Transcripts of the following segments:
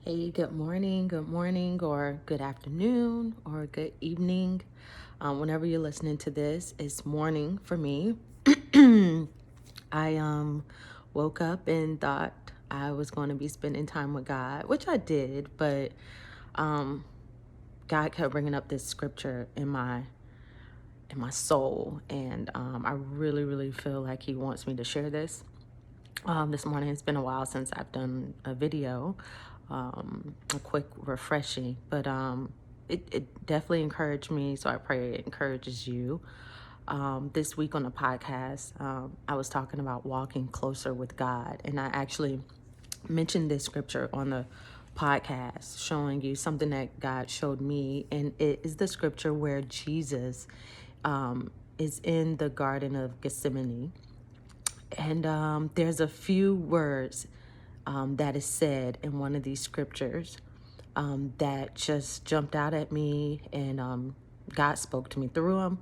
Hey, good morning, or good afternoon, or good evening. Whenever you're listening to this, it's morning for me. I woke up and thought I was going to be spending time with God, which I did, but um, God kept bringing up this scripture in my soul, and I really feel like He wants me to share this. This morning, it's been a while since I've done a video, a quick refreshing, but it definitely encouraged me. So I pray it encourages you. This week on the podcast, I was talking about walking closer with God, and I actually mentioned this scripture on the podcast, showing you something that God showed me, and it is the scripture where Jesus is in the Garden of Gethsemane, and there's a few words that is said in one of these scriptures that just jumped out at me, and God spoke to me through them.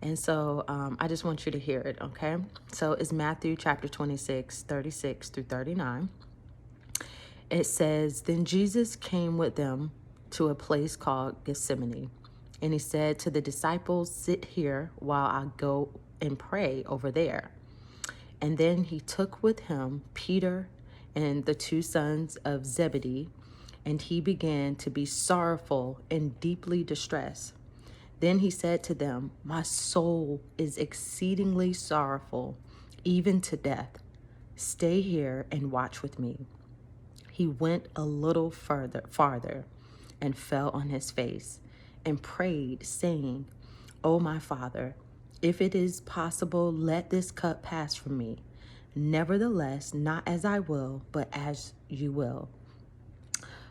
And so I just want you to hear it, okay? So it's Matthew chapter 26, 36 through 39. It says, "Then Jesus came with them to a place called Gethsemane, and he said to the disciples, 'Sit here while I go and pray over there.' And then he took with him Peter and the two sons of Zebedee, and he began to be sorrowful and deeply distressed. Then he said to them, 'My soul is exceedingly sorrowful, even to death. Stay here and watch with me.' He went a little farther, and fell on his face and prayed, saying, 'O my Father, if it is possible, let this cup pass from me. Nevertheless, not as I will, but as you will.'"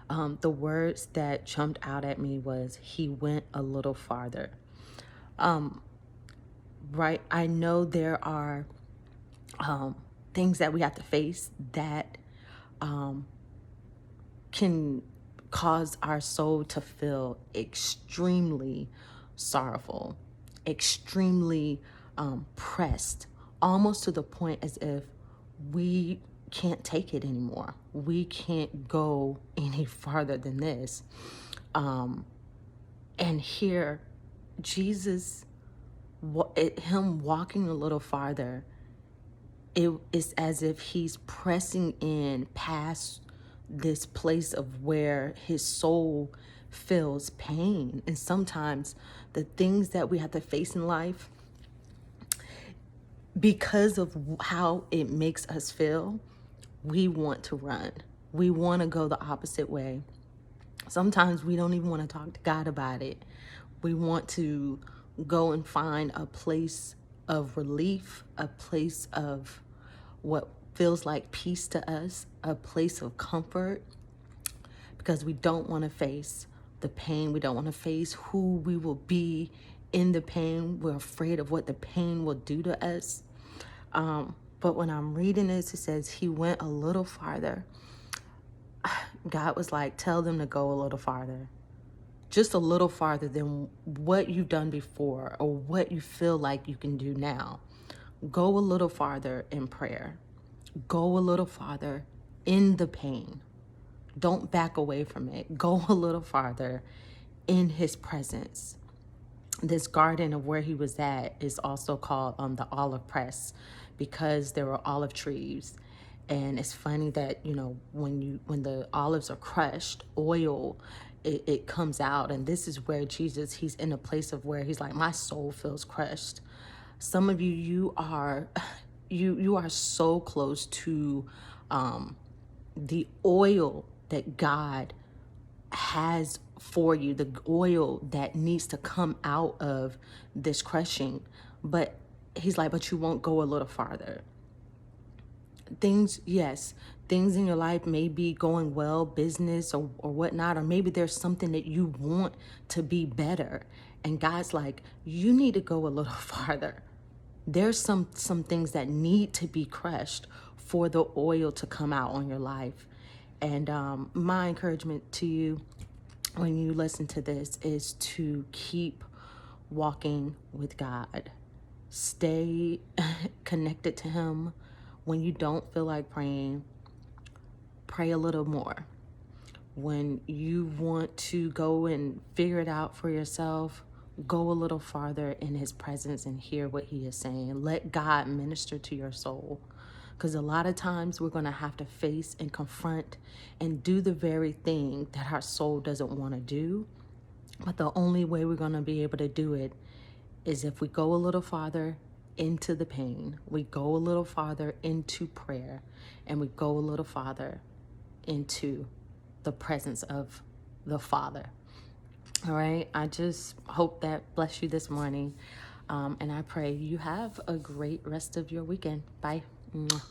The words that jumped out at me was, "He went a little farther." Right? I know there are things that we have to face that can cause our soul to feel extremely sorrowful, extremely pressed, almost to the point as if we can't take it anymore. We can't go any farther than this. And here, Jesus, him walking a little farther, it is as if he's pressing in past this place of where his soul feels pain. And sometimes the things that we have to face in life, because of how it makes us feel, we want to run. We want to go the opposite way. Sometimes we don't even want to talk to God about it. We want to go and find a place of relief, a place of what feels like peace to us, a place of comfort, because we don't want to face the pain. We don't want to face who we will be in the pain. We're afraid of what the pain will do to us. But when I'm reading this, it says he went a little farther. God was like, tell them to go a little farther. Just a little farther than what you've done before or what you feel like you can do now. Go a little farther in prayer. Go a little farther in the pain. Don't back away from it. Go a little farther in his presence. This garden of where he was at is also called the olive press, because there were olive trees. And it's funny that, when the olives are crushed, oil, it comes out. And this is where Jesus, he's in a place of where he's like, my soul feels crushed. Some of you are you are so close to the oil that God has for you, the oil that needs to come out of this crushing. But he's like, but you won't go a little farther. Yes, things in your life may be going well, business or whatnot, or maybe there's something that you want to be better. And God's like, you need to go a little farther. There's some things that need to be crushed for the oil to come out on your life. And my encouragement to you when you listen to this is to keep walking with God. Stay connected to him. When you don't feel like praying, pray a little more. When you want to go and figure it out for yourself, go a little farther in his presence and hear what he is saying. Let God minister to your soul. Because a lot of times we're going to have to face and confront and do the very thing that our soul doesn't want to do. But the only way we're going to be able to do it is if we go a little farther into the pain, we go a little farther into prayer, and we go a little farther into the presence of the Father. All right. I just hope that bless you this morning. And I pray you have a great rest of your weekend. Bye. Mwah.